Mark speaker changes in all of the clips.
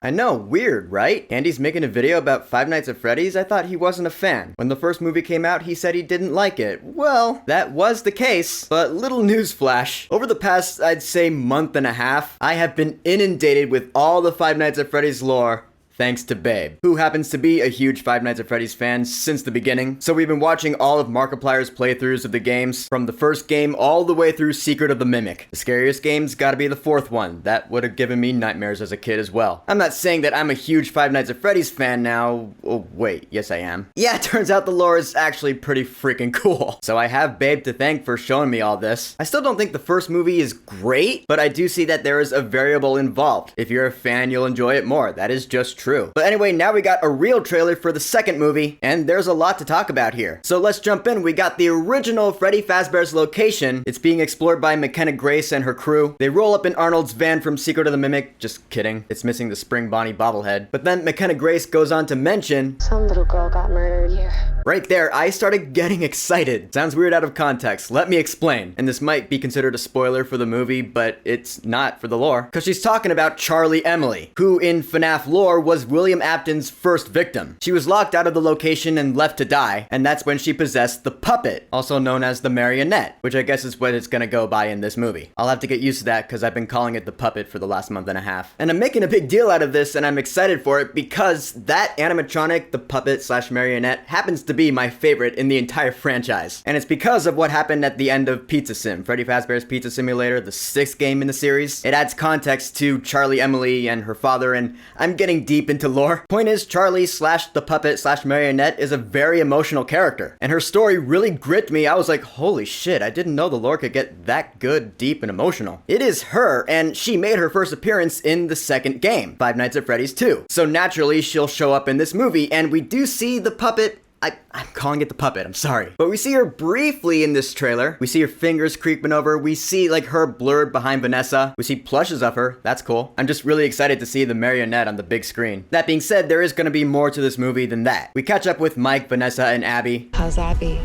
Speaker 1: I know, weird, right? Andy's making a video about Five Nights at Freddy's? I thought he wasn't a fan. When the first movie came out, he said he didn't like it. Well, that was the case, but little newsflash. Over the past, I'd say, month and a half, I have been inundated with all the Five Nights at Freddy's lore. Thanks to Babe, who happens to be a huge Five Nights at Freddy's fan since the beginning. So we've been watching all of Markiplier's playthroughs of the games, from the first game all the way through Secret of the Mimic. The scariest game's gotta be the fourth one. That would have given me nightmares as a kid as well. I'm not saying that I'm a huge Five Nights at Freddy's fan now. Oh, wait, yes I am. Yeah, it turns out the lore is actually pretty freaking cool. So I have Babe to thank for showing me all this. I still don't think the first movie is great, but I do see that there is a variable involved. If you're a fan, you'll enjoy it more. That is just true. But anyway, now we got a real trailer for the second movie, and there's a lot to talk about here. So let's jump in. We got the original Freddy Fazbear's location. It's being explored by McKenna Grace and her crew. They roll up in Arnold's van from Secret of the Mimic. Just kidding. It's missing the Spring Bonnie bobblehead. But then McKenna Grace goes on to mention,
Speaker 2: some little girl got murdered here.
Speaker 1: Right there, I started getting excited. Sounds weird out of context. Let me explain. And this might be considered a spoiler for the movie, but it's not for the lore. Because she's talking about Charlie Emily, who in FNaF lore was William Afton's first victim. She was locked out of the location and left to die, and that's when she possessed the puppet, also known as the marionette, which I guess is what it's gonna go by in this movie. I'll have to get used to that because I've been calling it the puppet for the last month and a half. And I'm making a big deal out of this, and I'm excited for it because that animatronic, the puppet slash marionette, happens to be my favorite in the entire franchise. And it's because of what happened at the end of Pizza Sim, Freddy Fazbear's Pizza Simulator, the sixth game in the series. It adds context to Charlie Emily and her father, and I'm getting deep into lore. Point is, Charlie slash the puppet slash marionette is a very emotional character, and her story really gripped me. I was like, holy shit, I didn't know the lore could get that good, deep, and emotional. It is her, and she made her first appearance in the second game, Five Nights at Freddy's 2. So naturally, she'll show up in this movie, and we do see the puppet. I'm calling it the puppet, I'm sorry. But we see her briefly in this trailer. We see her fingers creeping over. We see like her blurred behind Vanessa. We see plushes of her. That's cool. I'm just really excited to see the marionette on the big screen. That being said, there is going to be more to this movie than that. We catch up with Mike, Vanessa, and Abby.
Speaker 2: How's Abby?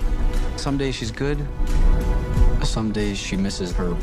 Speaker 3: Some days she's good. Some days she misses her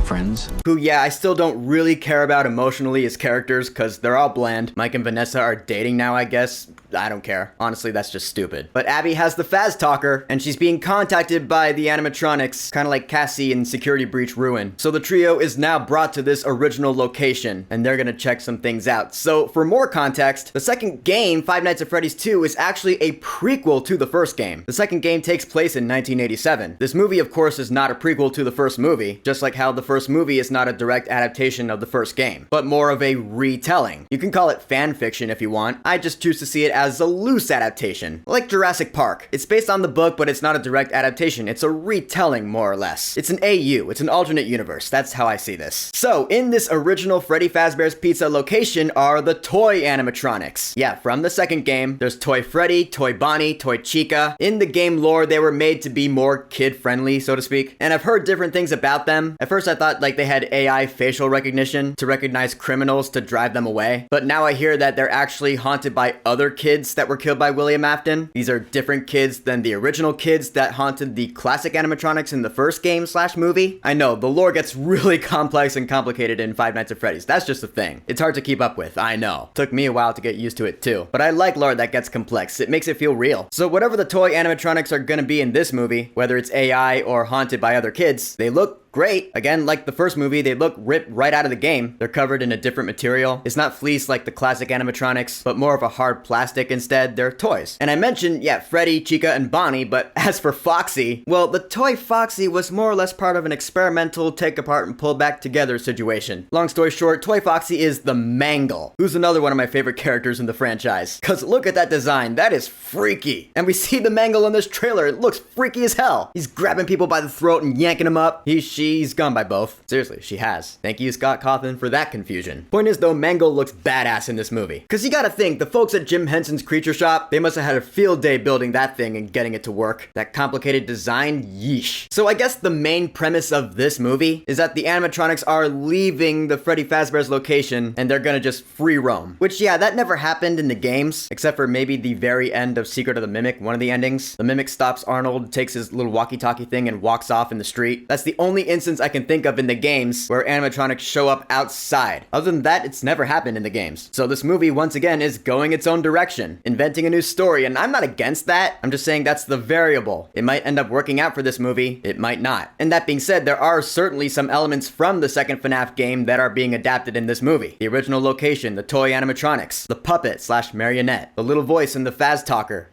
Speaker 3: friends.
Speaker 1: Who, yeah, I still don't really care about emotionally as characters because they're all bland. Mike and Vanessa are dating now, I guess. I don't care. Honestly, that's just stupid. But Abby has the Faz Talker, and she's being contacted by the animatronics, kind of like Cassie in Security Breach Ruin. So the trio is now brought to this original location, and they're gonna check some things out. So for more context, the second game, Five Nights at Freddy's 2, is actually a prequel to the first game. The second game takes place in 1987. This movie, of course, is not a prequel to the first movie, just like how the first movie is not a direct adaptation of the first game, but more of a retelling. You can call it fan fiction if you want. I just choose to see it as a loose adaptation, like Jurassic Park. It's based on the book, but it's not a direct adaptation. It's a retelling, more or less. It's an AU. It's an alternate universe. That's how I see this. So, in this original Freddy Fazbear's Pizza location are the toy animatronics. Yeah, from the second game, there's Toy Freddy, Toy Bonnie, Toy Chica. In the game lore, they were made to be more kid-friendly, so to speak. And I've heard different things about them. At first, I thought like they had AI facial recognition to recognize criminals to drive them away. But now I hear that they're actually haunted by other kids that were killed by William Afton. These are different kids than the original kids that haunted the classic animatronics in the first game slash movie. I know, the lore gets really complex and complicated in Five Nights at Freddy's. That's just a thing. It's hard to keep up with, I know. Took me a while to get used to it too. But I like lore that gets complex. It makes it feel real. So whatever the toy animatronics are gonna be in this movie, whether it's AI or haunted by other kids, they look great. Again, like the first movie, they look ripped right out of the game. They're covered in a different material. It's not fleece like the classic animatronics, but more of a hard plastic instead. They're toys. And I mentioned, yeah, Freddy, Chica, and Bonnie, but as for Foxy, well, the toy Foxy was more or less part of an experimental take apart and pull back together situation. Long story short, Toy Foxy is the Mangle, who's another one of my favorite characters in the franchise. Cause look at that design, that is freaky. And we see the Mangle in this trailer, it looks freaky as hell. He's grabbing people by the throat and yanking them up. She's gone by both. Seriously, she has. Thank you, Scott Cawthon, for that confusion. Point is, though, Mangle looks badass in this movie. Cause you gotta think, the folks at Jim Henson's Creature Shop, they must have had a field day building that thing and getting it to work. That complicated design, yeesh. So I guess the main premise of this movie is that the animatronics are leaving the Freddy Fazbear's location and they're gonna just free roam. Which, yeah, that never happened in the games, except for maybe the very end of Secret of the Mimic, one of the endings. The Mimic stops Arnold, takes his little walkie-talkie thing and walks off in the street. That's the only instance I can think of in the games where animatronics show up outside. Other than that, it's never happened in the games. So this movie, once again, is going its own direction, inventing a new story, and I'm not against that. I'm just saying that's the variable. It might end up working out for this movie, it might not. And that being said, there are certainly some elements from the second FNaF game that are being adapted in this movie. The original location, the toy animatronics, the puppet/marionette, the little voice in the Faz Talker.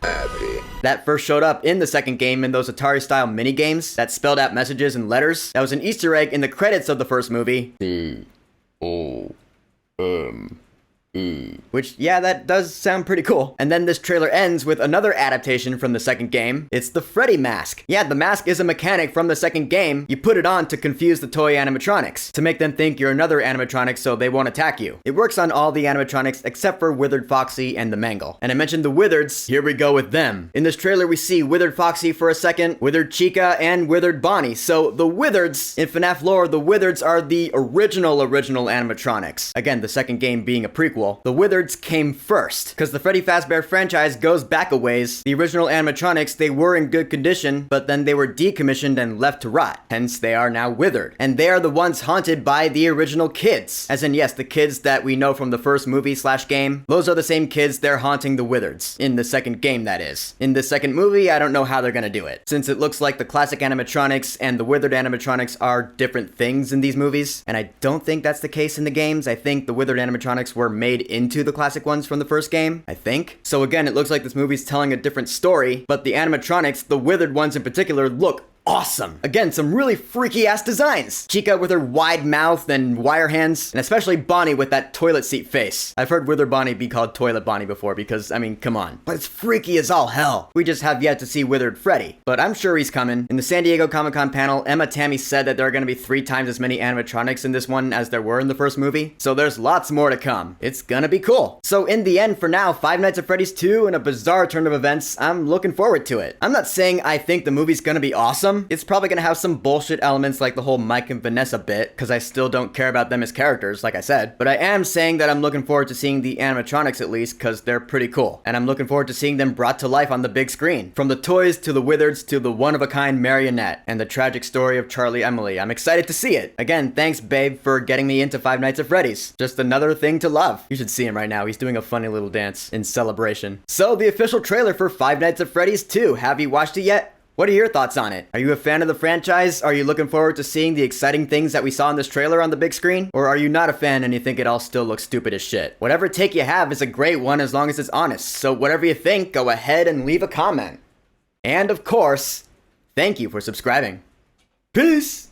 Speaker 1: That first showed up in the second game in those Atari-style mini-games that spelled out messages and letters. That was an Easter egg in the credits of the first movie. Which, yeah, that does sound pretty cool. And then this trailer ends with another adaptation from the second game. It's the Freddy mask. Yeah, the mask is a mechanic from the second game. You put it on to confuse the toy animatronics, to make them think you're another animatronic so they won't attack you. It works on all the animatronics except for Withered Foxy and the Mangle. And I mentioned the Withereds, here we go with them. In this trailer we see Withered Foxy for a second, Withered Chica, and Withered Bonnie. So the Withereds, in FNaF lore, the Withereds are the original animatronics. Again, the second game being a prequel. The Withereds came first, because the Freddy Fazbear franchise goes back a ways. The original animatronics, they were in good condition, but then they were decommissioned and left to rot. Hence, they are now withered. And they are the ones haunted by the original kids. As in, yes, the kids that we know from the first movie/game. Those are the same kids they're haunting the Withereds. In the second game, that is. In the second movie, I don't know how they're gonna do it, since it looks like the classic animatronics and the withered animatronics are different things in these movies. And I don't think that's the case in the games. I think the withered animatronics were made into the classic ones from the first game, I think. So again, it looks like this movie's telling a different story, but the animatronics, the withered ones in particular, look awesome. Again, some really freaky ass designs. Chica with her wide mouth and wire hands, and especially Bonnie with that toilet seat face. I've heard Withered Bonnie be called Toilet Bonnie before because, I mean, come on. But it's freaky as all hell. We just have yet to see Withered Freddy, but I'm sure he's coming. In the San Diego Comic-Con panel, Emma Tammy said that there are going to be 3 times as many animatronics in this one as there were in the first movie. So there's lots more to come. It's gonna be cool. So in the end, for now, Five Nights at Freddy's 2 and a bizarre turn of events, I'm looking forward to it. I'm not saying I think the movie's gonna be awesome. It's probably gonna have some bullshit elements like the whole Mike and Vanessa bit, because I still don't care about them as characters, like I said. But I am saying that I'm looking forward to seeing the animatronics at least, because they're pretty cool. And I'm looking forward to seeing them brought to life on the big screen. From the toys to the Withereds to the one-of-a-kind marionette and the tragic story of Charlie Emily. I'm excited to see it. Again, thanks, babe, for getting me into Five Nights at Freddy's. Just another thing to love. You should see him right now. He's doing a funny little dance in celebration. So, the official trailer for Five Nights at Freddy's 2. Have you watched it yet? What are your thoughts on it? Are you a fan of the franchise? Are you looking forward to seeing the exciting things that we saw in this trailer on the big screen? Or are you not a fan and you think it all still looks stupid as shit? Whatever take you have is a great one as long as it's honest. So whatever you think, go ahead and leave a comment. And of course, thank you for subscribing. Peace!